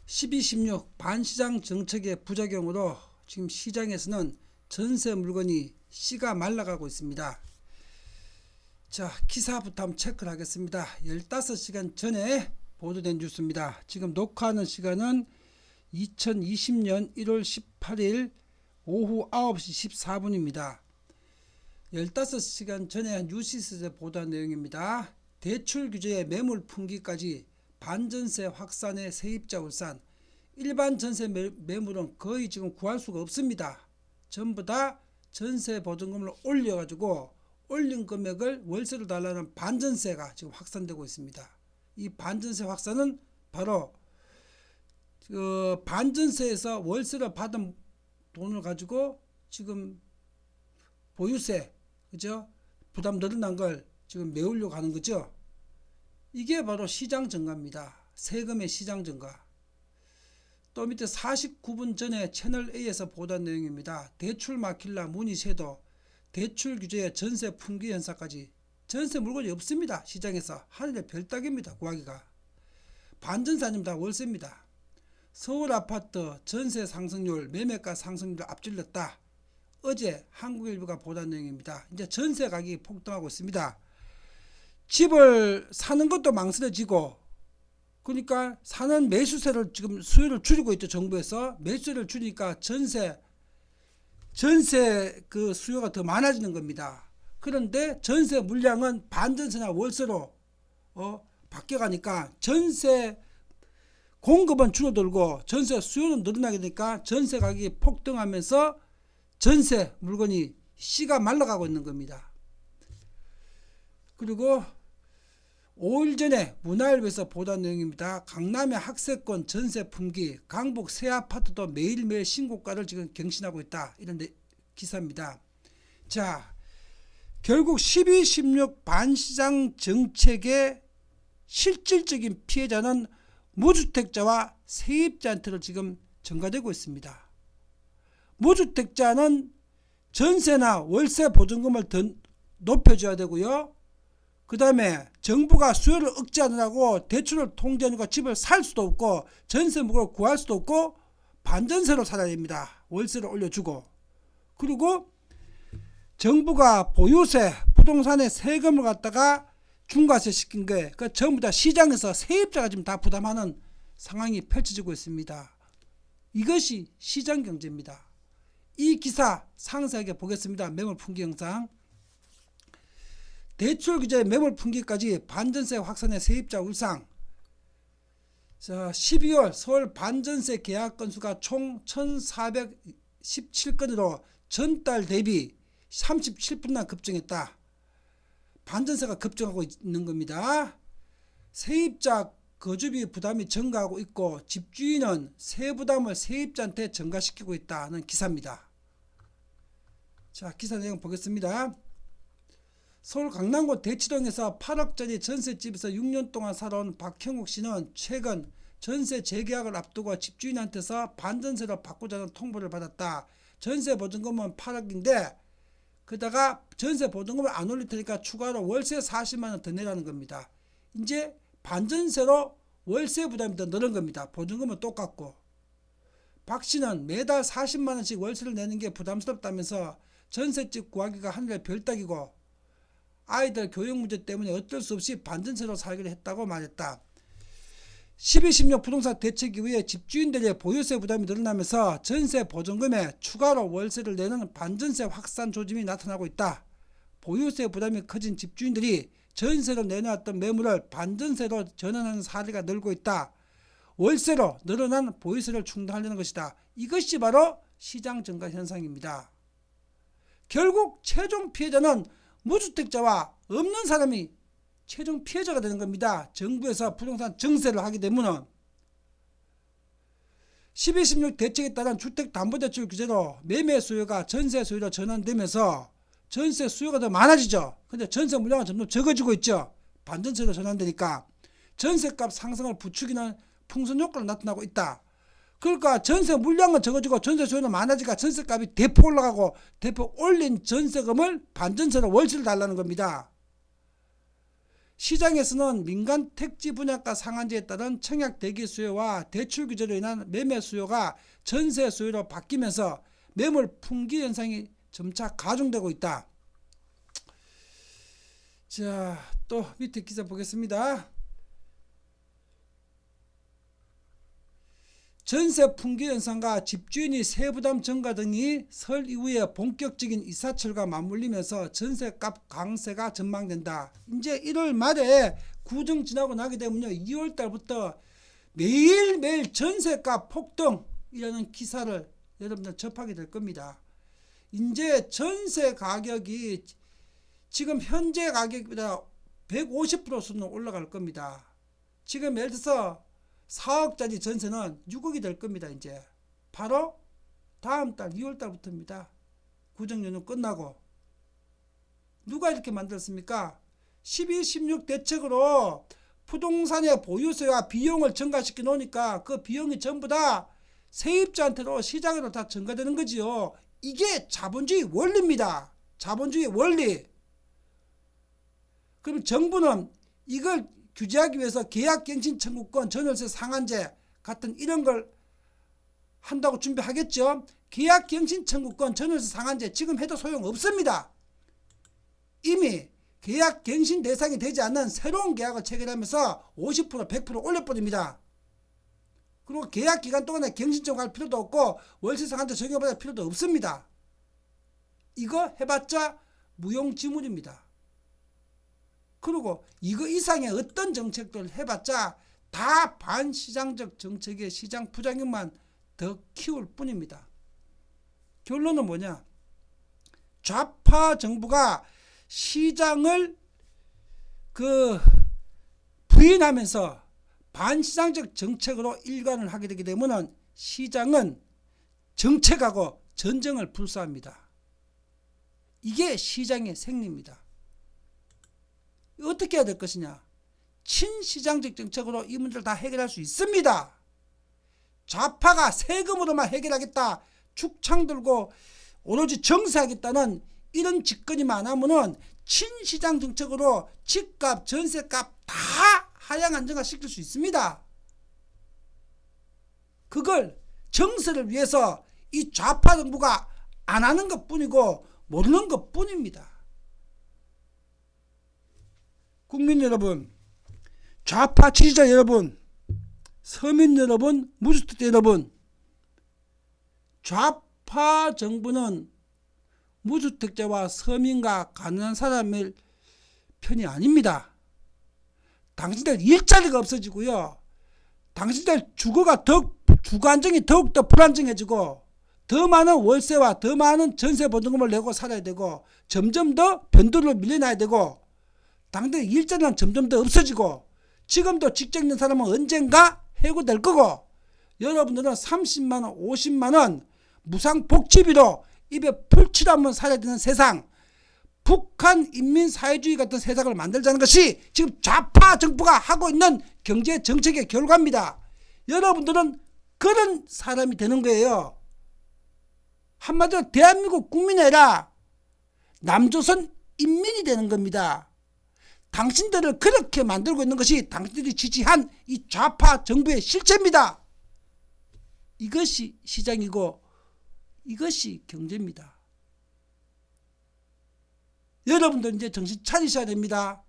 12.16 반시장 정책의 부작용으로 지금 시장에서는 전세 물건이 씨가 말라가고 있습니다. 자, 기사부터 한번 체크를 하겠습니다. 15시간 전에 보도된 뉴스입니다. 지금 녹화하는 시간은 2020년 1월 18일 오후 9시 14분입니다. 15시간 전에 뉴시스에 보도한 내용입니다. 대출 규제의 매물 풍기까지 반전세 확산의 세입자 울산. 일반 전세 매물은 거의 지금 구할 수가 없습니다. 전부 다 전세 보증금을 올려가지고 올린 금액을 월세로 달라는 반전세가 지금 확산되고 있습니다. 이 반전세 확산은 바로 반전세에서 월세로 받은 돈을 가지고 지금 보유세, 그죠? 부담 늘어난 걸 지금 메우려고 하는 거죠. 이게 바로 시장 증가입니다. 세금의 시장 증가. 또 밑에 49분 전에 채널 A에서 보도한 내용입니다. 대출 막힐라 문의 쇄도, 대출 규제의 전세 풍기 현상까지. 전세 물건이 없습니다. 시장에서 하늘의 별따기입니다. 구하기가. 반전세 아니면 다 월세입니다. 서울 아파트 전세 상승률, 매매가 상승률을 앞질렀다. 어제 한국일보가 보도한 내용입니다. 이제 전세 가격이 폭등하고 있습니다. 집을 사는 것도 망설여지고, 그러니까 사는 매수세를 지금 수요를 줄이고 있죠. 정부에서 매수세를 줄이니까 전세 그 수요가 더 많아지는 겁니다. 그런데 전세 물량은 반전세나 월세로 바뀌어가니까 전세 공급은 줄어들고 전세 수요는 늘어나게 되니까 전세 가격이 폭등하면서 전세 물건이 씨가 말라가고 있는 겁니다. 그리고 5일 전에 문화일보에서 보도한 내용입니다. 강남의 학세권 전세 품귀, 강북 새 아파트도 매일매일 신고가를 지금 경신하고 있다. 이런 기사입니다. 자, 결국 12.16 반시장 정책의 실질적인 피해자는 무주택자와 세입자한테로 지금 전가되고 있습니다. 무주택자는 전세나 월세 보증금을 더 높여줘야 되고요. 그 다음에 정부가 수요를 억제하느라고 대출을 통제하니까 집을 살 수도 없고 전세 물건을 구할 수도 없고 반전세로 살아야 됩니다. 월세를 올려주고. 그리고 정부가 보유세, 부동산의 세금을 갖다가 중과세 시킨 게 전부 다 시장에서 세입자가 지금 다 부담하는 상황이 펼쳐지고 있습니다. 이것이 시장 경제입니다. 이 기사 상세하게 보겠습니다. 매물 풍기 영상. 대출 규제 매물 풍기까지 반전세 확산의 세입자 울상. 자, 12월 서울 반전세 계약 건수가 총 1417건으로 전달 대비 37%나 급증했다. 반전세가 급증하고 있는 겁니다. 세입자 거주비 부담이 증가하고 있고 집주인은 세부담을 세입자한테 전가시키고 있다는 기사입니다. 자, 기사 내용 보겠습니다. 서울 강남구 대치동에서 8억짜리 전셋집에서 6년 동안 살아온 박형욱 씨는 최근 전세 재계약을 앞두고 집주인한테서 반전세로 바꾸자는 통보를 받았다. 전세 보증금은 8억인데 그다가 전세 보증금을 안 올릴 테니까 추가로 월세 40만 원 더 내라는 겁니다. 이제 반전세로 월세 부담이 더 늘은 겁니다. 보증금은 똑같고. 박 씨는 매달 40만 원씩 월세를 내는 게 부담스럽다면서 전셋집 구하기가 하늘의 별따기고 아이들 교육 문제 때문에 어쩔 수 없이 반전세로 살기로 했다고 말했다. 12.16 부동산 대책 이후에 집주인들의 보유세 부담이 늘어나면서 전세 보증금에 추가로 월세를 내는 반전세 확산 조짐이 나타나고 있다. 보유세 부담이 커진 집주인들이 전세로 내놓았던 매물을 반전세로 전환하는 사례가 늘고 있다. 월세로 늘어난 보유세를 충당하려는 것이다. 이것이 바로 시장 증가 현상입니다. 결국 최종 피해자는 무주택자와 없는 사람이 최종 피해자가 되는 겁니다. 정부에서 부동산 증세를 하게 되면 12.16 대책에 따른 주택담보대출 규제로 매매 수요가 전세 수요로 전환되면서 전세 수요가 더 많아지죠. 근데 전세 물량은 점점 적어지고 있죠. 반전세로 전환되니까 전세값 상승을 부추기는 풍선 효과가 나타나고 있다. 그러니까 전세 물량은 적어지고 전세 수요는 많아지니까 전세값이 대폭 올라가고 대폭 올린 전세금을 반전세로 월세를 달라는 겁니다. 시장에서는 민간 택지 분양가 상한제에 따른 청약 대기 수요와 대출 규제로 인한 매매 수요가 전세 수요로 바뀌면서 매물 풍기 현상이 점차 가중되고 있다. 자, 또 밑에 기사 보겠습니다. 전세 풍기 현상과 집주인이 세부담 증가 등이 설 이후에 본격적인 이사철과 맞물리면서 전세값 강세가 전망된다. 이제 1월 말에 구정 지나고 나게 되면요, 2월 달부터 매일매일 전세값 폭등이라는 기사를 여러분들 접하게 될 겁니다. 이제 전세 가격이 지금 현재 가격보다 150% 수준으로 올라갈 겁니다. 지금 예를 들어서 4억짜리 전세는 6억이 될 겁니다. 이제 바로 다음 달 2월 달부터입니다. 구정연휴 끝나고. 누가 이렇게 만들었습니까? 12, 16 대책으로 부동산의 보유세와 비용을 증가시켜 놓으니까 그 비용이 전부 다 세입자한테로 시장으로 다 전가되는 거지요. 이게 자본주의 원리입니다. 자본주의 원리. 그럼 정부는 이걸 규제하기 위해서 계약갱신 청구권, 전월세 상한제 같은 이런 걸 한다고 준비하겠죠. 계약갱신 청구권, 전월세 상한제 지금 해도 소용없습니다. 이미 계약갱신 대상이 되지 않는 새로운 계약을 체결하면서 50%, 100% 올려버립니다. 그리고 계약 기간 동안에 갱신 청구할 필요도 없고 월세 상한제 적용받을 필요도 없습니다. 이거 해봤자 무용지물입니다. 그리고 이거 이상의 어떤 정책들 해봤자 다 반시장적 정책의 시장 부작용만 더 키울 뿐입니다. 결론은 뭐냐? 좌파 정부가 시장을 부인하면서 반시장적 정책으로 일관을 하게 되게 되면 시장은 정책하고 전쟁을 불사합니다. 이게 시장의 생리입니다. 어떻게 해야 될 것이냐? 친시장적 정책으로 이 문제를 다 해결할 수 있습니다. 좌파가 세금으로만 해결하겠다, 축창 들고 오로지 정세하겠다는 이런 집권이 많으면은 친시장 정책으로 집값, 전세값 다 하향 안정화 시킬 수 있습니다. 그걸 정세를 위해서 이 좌파 정부가 안 하는 것 뿐이고 모르는 것 뿐입니다. 국민 여러분, 좌파 지지자 여러분, 서민 여러분, 무주택자 여러분, 좌파 정부는 무주택자와 서민과 가난한 사람의 편이 아닙니다. 당신들 일자리가 없어지고요. 당신들 주거 안정이 더욱더 불안정해지고 더 많은 월세와 더 많은 전세 보증금을 내고 살아야 되고 점점 더 변도로 밀려나야 되고 당신들 일자리는 점점 더 없어지고 지금도 직장 있는 사람은 언젠가 해고될 거고 여러분들은 30만원, 50만원 무상복지비로 입에 풀칠도 한번 살아야 되는 세상, 북한 인민사회주의 같은 세상을 만들자는 것이 지금 좌파 정부가 하고 있는 경제 정책의 결과입니다. 여러분들은 그런 사람이 되는 거예요. 한마디로 대한민국 국민이 아니라 남조선 인민이 되는 겁니다. 당신들을 그렇게 만들고 있는 것이 당신들이 지지한 이 좌파 정부의 실체입니다. 이것이 시장이고 이것이 경제입니다. 여러분들 이제 정신 차리셔야 됩니다.